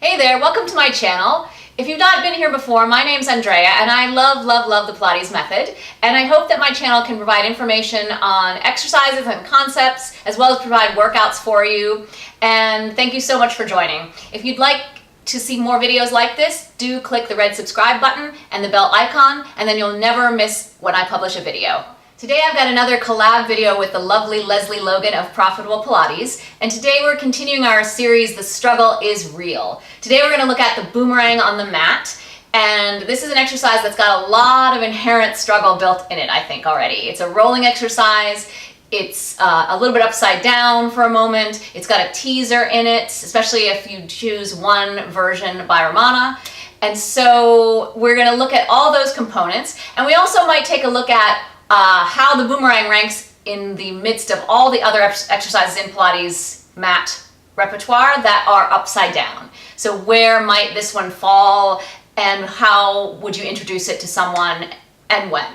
Hey there, welcome to my channel. If you've not been here before, my name's Andrea and I love the Pilates method, and I hope that my channel can provide information on exercises and concepts as well as provide workouts for you, and thank you so much for joining. If you'd like to see more videos like this, do click the red subscribe button and the bell icon, and then you'll never miss when I publish a video. Today I've got another collab video with the lovely Lesley Logan of Profitable Pilates, and today we're continuing our series, The Struggle is Real. Today we're going to look at the boomerang on the mat, and this is an exercise that's got a lot of inherent struggle built in it, I think, already. It's a rolling exercise. It's a little bit upside down for a moment. It's got a teaser in it, especially if you choose one version by Romana. And so we're going to look at all those components, and we also might take a look at how the boomerang ranks in the midst of all the other exercises in Pilates mat repertoire that are upside down. So where might this one fall, and how would you introduce it to someone, and when?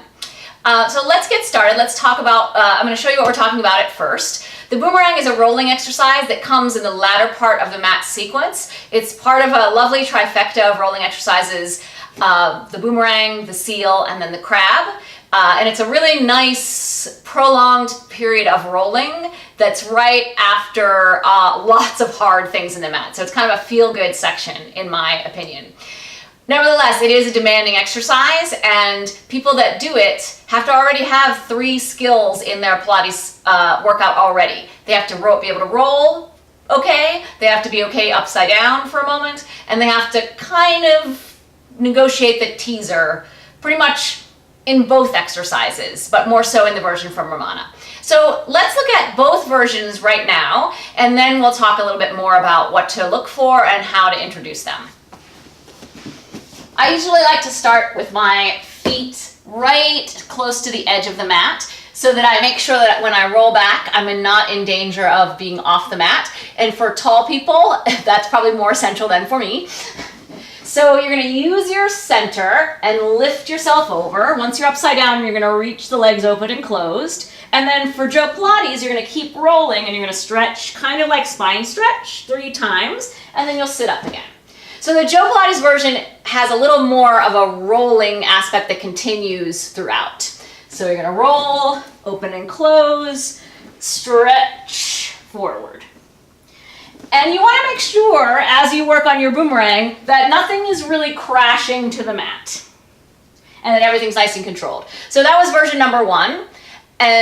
So let's get started. Let's talk about, I'm going to show you what we're talking about at first. The boomerang is a rolling exercise that comes in the latter part of the mat sequence. It's part of a lovely trifecta of rolling exercises, the boomerang, the seal, and then the crab. And it's a really nice prolonged period of rolling that's right after lots of hard things in the mat. So it's kind of a feel-good section, in my opinion. Nevertheless, it is a demanding exercise, and people that do it have to already have 3 skills in their Pilates workout already. They have to be able to roll okay, they have to be okay upside down for a moment, and they have to kind of negotiate the teaser pretty much in both exercises, but more so in the version from Romana. So let's look at both versions right now, and then we'll talk a little bit more about what to look for and how to introduce them. I usually like to start with my feet right close to the edge of the mat so that I make sure that when I roll back, I'm not in danger of being off the mat. And for tall people, that's probably more essential than for me. So you're going to use your center and lift yourself over. Once you're upside down, you're going to reach the legs open and closed. And then for Joe Pilates, you're going to keep rolling and you're going to stretch, kind of like spine stretch, 3 times, and then you'll sit up again. So the Joe Pilates version has a little more of a rolling aspect that continues throughout. So you're going to roll, open and close, stretch forward. And you want to make sure, as you work on your boomerang, that nothing is really crashing to the mat and that everything's nice and controlled. So that was version number 1,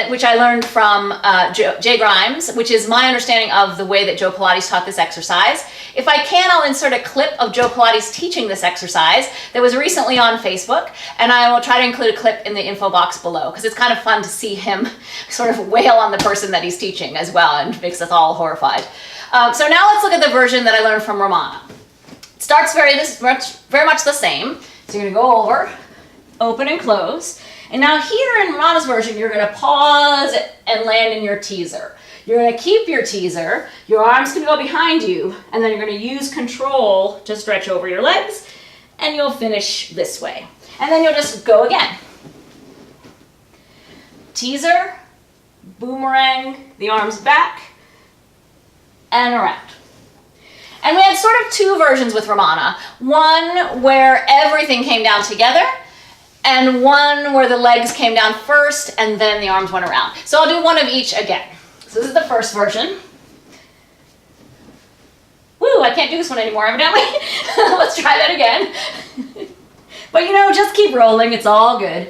which I learned from Jay Grimes, which is my understanding of the way that Joe Pilates taught this exercise. If I can, I'll insert a clip of Joe Pilates teaching this exercise that was recently on Facebook, and I will try to include a clip in the info box below, because it's kind of fun to see him sort of wail on the person that he's teaching as well, and makes us all horrified. So now let's look at the version that I learned from Romana. It starts very much the same. So you're going to go over, open and close. And now here in Romana's version, you're going to pause and land in your teaser. You're going to keep your teaser, your arm's going to go behind you, and then you're going to use control to stretch over your legs, and you'll finish this way. And then you'll just go again. Teaser, boomerang, the arms back, and around. And we had sort of 2 versions with Romana. One where everything came down together, and one where the legs came down first and then the arms went around. So I'll do one of each again. So this is the first version. Woo, I can't do this one anymore, evidently. Let's try that again. But you know, just keep rolling, it's all good.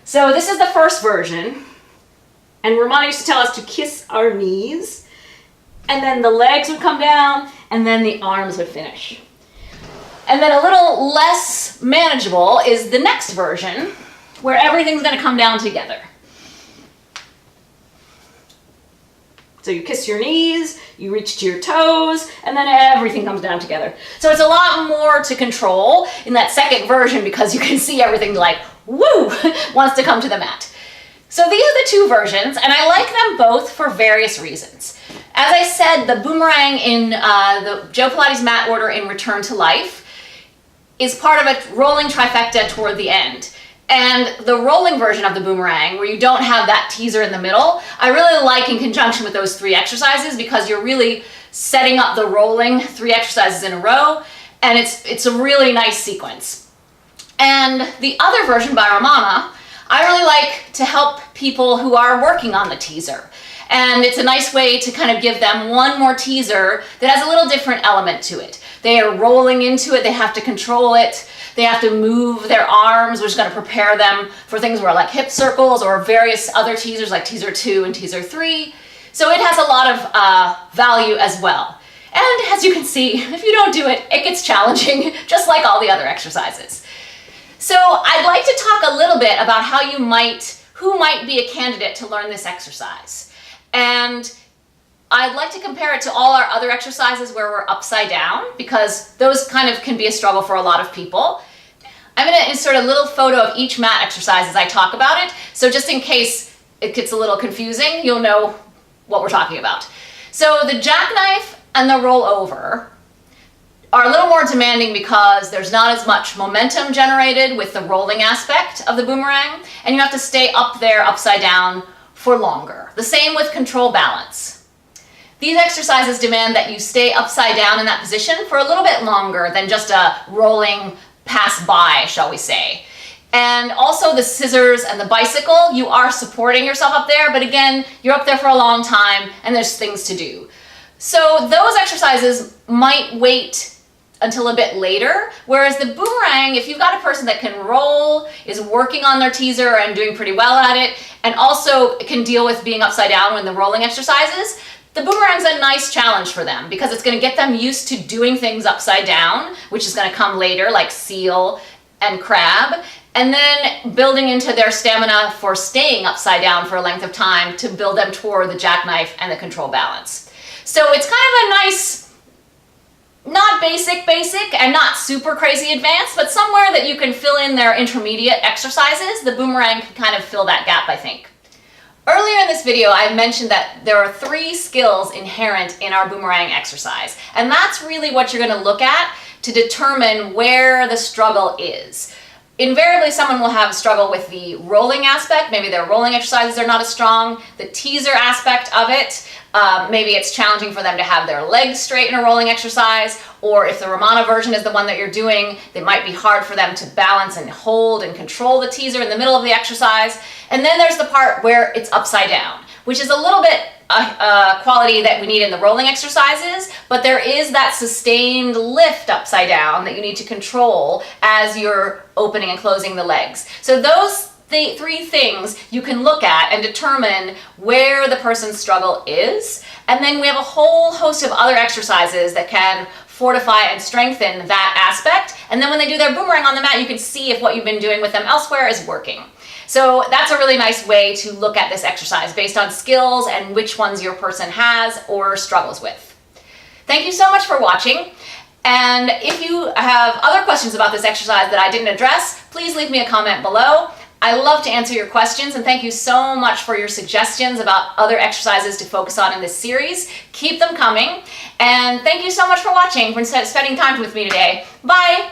So this is the first version. And Romana used to tell us to kiss our knees, and then the legs would come down, and then the arms would finish. And then a little less manageable is the next version, where everything's going to come down together. So you kiss your knees, you reach to your toes, and then everything comes down together. So it's a lot more to control in that second version, because you can see everything like, woo, wants to come to the mat. So these are the 2 versions, and I like them both for various reasons. As I said, the boomerang in the Joe Pilates mat order in Return to Life is part of a rolling trifecta toward the end. And the rolling version of the boomerang, where you don't have that teaser in the middle, I really like in conjunction with those 3 exercises, because you're really setting up the rolling 3 exercises in a row, and it's a really nice sequence. And the other version by Romana, I really like to help people who are working on the teaser. And it's a nice way to kind of give them one more teaser that has a little different element to it. They are rolling into it, they have to control it, they have to move their arms, which is going to prepare them for things where like hip circles or various other teasers like teaser 2 and teaser 3. So it has a lot of value as well. And as you can see, if you don't do it, it gets challenging, just like all the other exercises. So I'd like to talk a little bit about who might be a candidate to learn this exercise. And I'd like to compare it to all our other exercises where we're upside down, because those kind of can be a struggle for a lot of people. I'm going to insert a little photo of each mat exercise as I talk about it. So just in case it gets a little confusing, you'll know what we're talking about. So the jackknife and the rollover are a little more demanding because there's not as much momentum generated with the rolling aspect of the boomerang, and you have to stay up there upside down for longer. The same with control balance. These exercises demand that you stay upside down in that position for a little bit longer than just a rolling pass by, shall we say. And also the scissors and the bicycle, you are supporting yourself up there, but again, you're up there for a long time and there's things to do. So those exercises might wait until a bit later, whereas the boomerang, if you've got a person that can roll, is working on their teaser and doing pretty well at it, and also can deal with being upside down when the rolling exercises, the boomerang's a nice challenge for them because it's going to get them used to doing things upside down, which is going to come later, like seal and crab, and then building into their stamina for staying upside down for a length of time to build them toward the jackknife and the control balance. So it's kind of a nice, not basic and not super crazy advanced, but somewhere that you can fill in their intermediate exercises. The boomerang can kind of fill that gap, I think. Earlier in this video, I mentioned that there are 3 skills inherent in our boomerang exercise, and that's really what you're going to look at to determine where the struggle is. Invariably, someone will have a struggle with the rolling aspect. Maybe their rolling exercises are not as strong. The teaser aspect of it, maybe it's challenging for them to have their legs straight in a rolling exercise, or if the Romana version is the one that you're doing, it might be hard for them to balance and hold and control the teaser in the middle of the exercise. And then there's the part where it's upside down, which is a little bit quality that we need in the rolling exercises, but there is that sustained lift upside down that you need to control as you're opening and closing the legs. So those 3 things you can look at and determine where the person's struggle is. And then we have a whole host of other exercises that can fortify and strengthen that aspect. And then when they do their boomerang on the mat, you can see if what you've been doing with them elsewhere is working. So that's a really nice way to look at this exercise based on skills and which ones your person has or struggles with. Thank you so much for watching. And if you have other questions about this exercise that I didn't address, please leave me a comment below. I love to answer your questions, and thank you so much for your suggestions about other exercises to focus on in this series. Keep them coming. And thank you so much for watching, for spending time with me today. Bye.